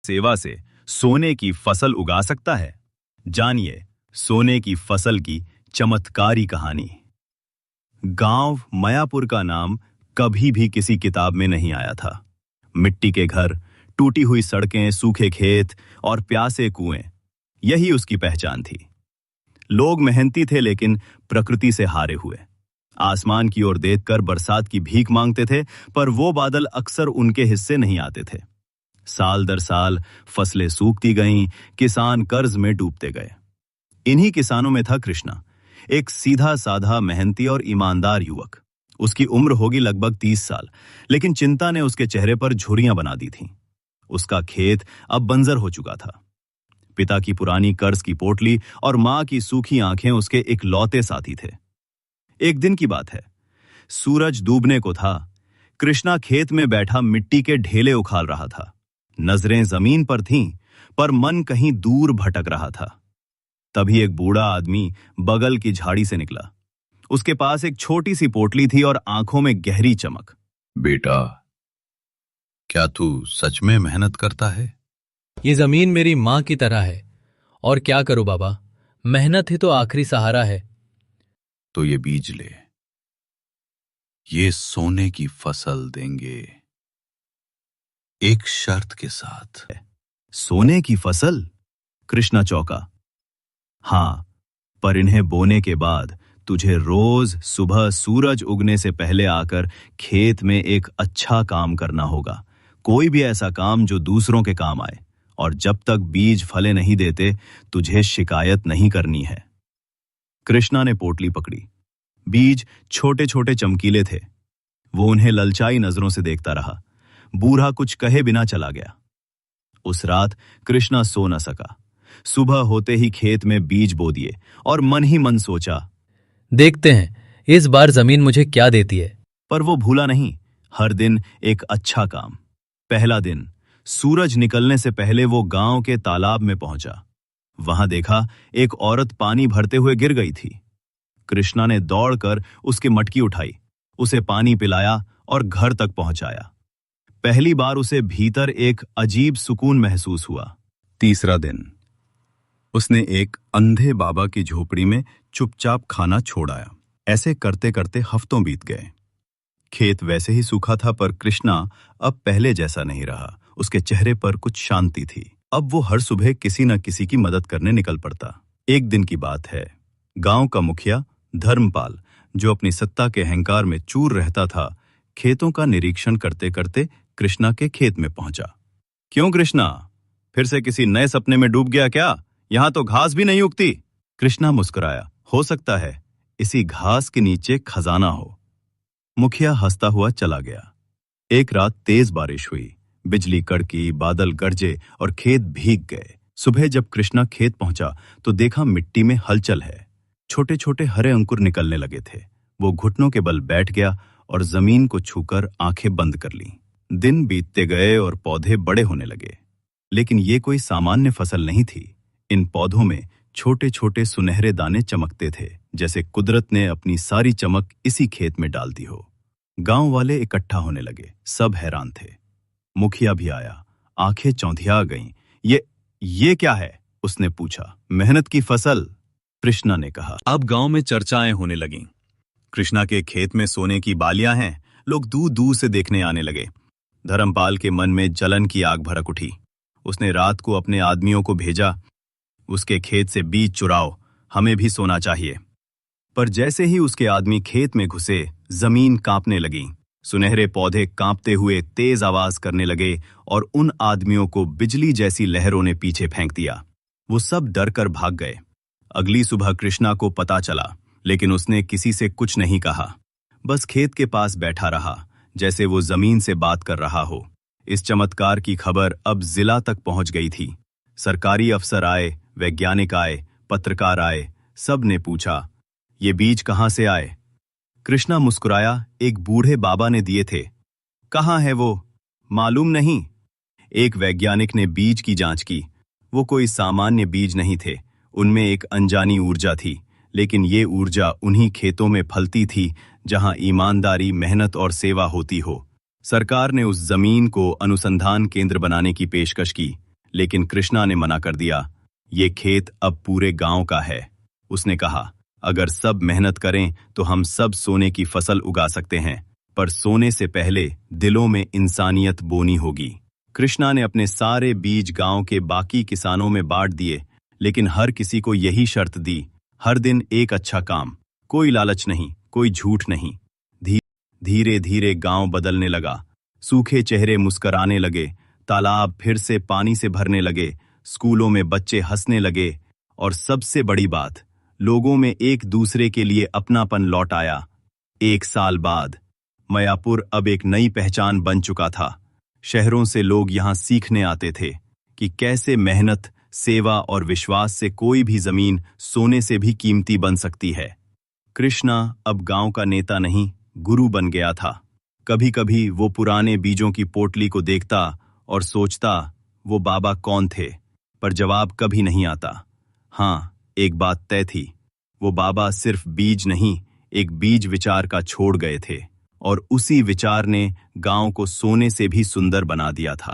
सेवा से सोने की फसल उगा सकता है। जानिए सोने की फसल की चमत्कारी कहानी। गांव मयापुर का नाम कभी भी किसी किताब में नहीं आया था। मिट्टी के घर, टूटी हुई सड़कें, सूखे खेत और प्यासे कुएं, यही उसकी पहचान थी। लोग मेहनती थे लेकिन प्रकृति से हारे हुए। आसमान की ओर देखकर बरसात की भीख मांगते थे, पर वो बादल अक्सर उनके हिस्से नहीं आते थे। साल दर साल फसलें सूखती गईं, किसान कर्ज में डूबते गए। इन्हीं किसानों में था कृष्णा, एक सीधा साधा, मेहनती और ईमानदार युवक। उसकी उम्र होगी लगभग 30 साल, लेकिन चिंता ने उसके चेहरे पर झुर्रियां बना दी थीं। उसका खेत अब बंजर हो चुका था। पिता की पुरानी कर्ज की पोटली और मां की सूखी आंखें उसके इकलौते साथी थे। एक दिन की बात है, सूरज डूबने को था। कृष्णा खेत में बैठा मिट्टी के ढेले उखाड़ रहा था। नजरें जमीन पर थीं, पर मन कहीं दूर भटक रहा था। तभी एक बूढ़ा आदमी बगल की झाड़ी से निकला। उसके पास एक छोटी सी पोटली थी और आंखों में गहरी चमक। बेटा, क्या तू सच में मेहनत करता है? ये जमीन मेरी मां की तरह है, और क्या करूं बाबा, मेहनत ही तो आखिरी सहारा है। तो ये बीज ले, ये सोने की फसल देंगे, एक शर्त के साथ। सोने की फसल? कृष्णा चौंका। हाँ, पर इन्हें बोने के बाद तुझे रोज सुबह सूरज उगने से पहले आकर खेत में एक अच्छा काम करना होगा। कोई भी ऐसा काम जो दूसरों के काम आए। और जब तक बीज फले नहीं देते, तुझे शिकायत नहीं करनी है। कृष्णा ने पोटली पकड़ी। बीज छोटे छोटे चमकीले थे। वो उन्हें ललचाई नजरों से देखता रहा। बूढ़ा कुछ कहे बिना चला गया। उस रात कृष्णा सो न सका। सुबह होते ही खेत में बीज बो दिए और मन ही मन सोचा, देखते हैं इस बार जमीन मुझे क्या देती है। पर वो भूला नहीं, हर दिन एक अच्छा काम। पहला दिन, सूरज निकलने से पहले वो गांव के तालाब में पहुंचा। वहां देखा एक औरत पानी भरते हुए गिर गई थी। कृष्णा ने दौड़कर उसकी मटकी उठाई, उसे पानी पिलाया और घर तक पहुंचाया। पहली बार उसे भीतर एक अजीब सुकून महसूस हुआ। तीसरा दिन, उसने एक अंधे बाबा की झोपड़ी में चुपचाप खाना छोड़ाया। ऐसे करते करते हफ्तों बीत गए। खेत वैसे ही सूखा था, पर कृष्णा अब पहले जैसा नहीं रहा। उसके चेहरे पर कुछ शांति थी। अब वो हर सुबह किसी न किसी की मदद करने निकल पड़ता। एक दिन की बात है, गांव का मुखिया धर्मपाल, जो अपनी सत्ता के अहंकार में चूर रहता था, खेतों का निरीक्षण करते करते कृष्णा के खेत में पहुंचा। क्यों कृष्णा, फिर से किसी नए सपने में डूब गया क्या? यहां तो घास भी नहीं उगती। कृष्णा मुस्कुराया। हो सकता है इसी घास के नीचे खजाना हो। मुखिया हंसता हुआ चला गया। एक रात तेज बारिश हुई। बिजली कड़की, बादल गरजे और खेत भीग गए। सुबह जब कृष्णा खेत पहुंचा तो देखा मिट्टी में हलचल है। छोटे छोटे हरे अंकुर निकलने लगे थे। वो घुटनों के बल बैठ गया और जमीन को छूकर आंखें बंद कर लीं। दिन बीतते गए और पौधे बड़े होने लगे, लेकिन ये कोई सामान्य फसल नहीं थी। इन पौधों में छोटे छोटे सुनहरे दाने चमकते थे, जैसे कुदरत ने अपनी सारी चमक इसी खेत में डाल दी हो। गांव वाले इकट्ठा होने लगे। सब हैरान थे। मुखिया भी आया। आंखें चौंधिया गईं। ये क्या है? उसने पूछा। मेहनत की फसल, कृष्णा ने कहा। अब गांव में चर्चाएं होने लगीं। कृष्णा के खेत में सोने की बालियां हैं। लोग दूर दूर से देखने आने लगे। धर्मपाल के मन में जलन की आग भड़क उठी। उसने रात को अपने आदमियों को भेजा, उसके खेत से बीज चुराओ, हमें भी सोना चाहिए। पर जैसे ही उसके आदमी खेत में घुसे, जमीन कांपने लगी। सुनहरे पौधे कांपते हुए तेज आवाज करने लगे और उन आदमियों को बिजली जैसी लहरों ने पीछे फेंक दिया। वो सब डरकर भाग गए। अगली सुबह कृष्णा को पता चला, लेकिन उसने किसी से कुछ नहीं कहा। बस खेत के पास बैठा रहा, जैसे वो जमीन से बात कर रहा हो। इस चमत्कार की खबर अब जिला तक पहुंच गई थी। सरकारी अफसर आए, वैज्ञानिक आए, पत्रकार आए। सब ने पूछा, ये बीज कहां से आए? कृष्णा मुस्कुराया। एक बूढ़े बाबा ने दिए थे। कहां है वो? मालूम नहीं। एक वैज्ञानिक ने बीज की जांच की। वो कोई सामान्य बीज नहीं थे। उनमें एक अनजानी ऊर्जा थी, लेकिन ये ऊर्जा उन्हीं खेतों में फलती थी जहां ईमानदारी, मेहनत और सेवा होती हो। सरकार ने उस जमीन को अनुसंधान केंद्र बनाने की पेशकश की, लेकिन कृष्णा ने मना कर दिया। ये खेत अब पूरे गांव का है। उसने कहा, अगर सब मेहनत करें तो हम सब सोने की फसल उगा सकते हैं, पर सोने से पहले दिलों में इंसानियत बोनी होगी। कृष्णा ने अपने सारे बीज गांव के बाकी किसानों में बांट दिए, लेकिन हर किसी को यही शर्त दी, हर दिन एक अच्छा काम, कोई लालच नहीं, कोई झूठ नहीं। धीरे धीरे गांव बदलने लगा। सूखे चेहरे मुस्कराने लगे, तालाब फिर से पानी से भरने लगे, स्कूलों में बच्चे हंसने लगे, और सबसे बड़ी बात, लोगों में एक दूसरे के लिए अपनापन लौट आया। 1 साल बाद मयापुर अब एक नई पहचान बन चुका था। शहरों से लोग यहाँ सीखने आते थे कि कैसे मेहनत, सेवा और विश्वास से कोई भी जमीन सोने से भी कीमती बन सकती है। कृष्णा अब गांव का नेता नहीं, गुरु बन गया था। कभी कभी वो पुराने बीजों की पोटली को देखता और सोचता, वो बाबा कौन थे, पर जवाब कभी नहीं आता। हाँ, एक बात तय थी, वो बाबा सिर्फ बीज नहीं, एक बीज विचार का छोड़ गए थे, और उसी विचार ने गांव को सोने से भी सुंदर बना दिया था।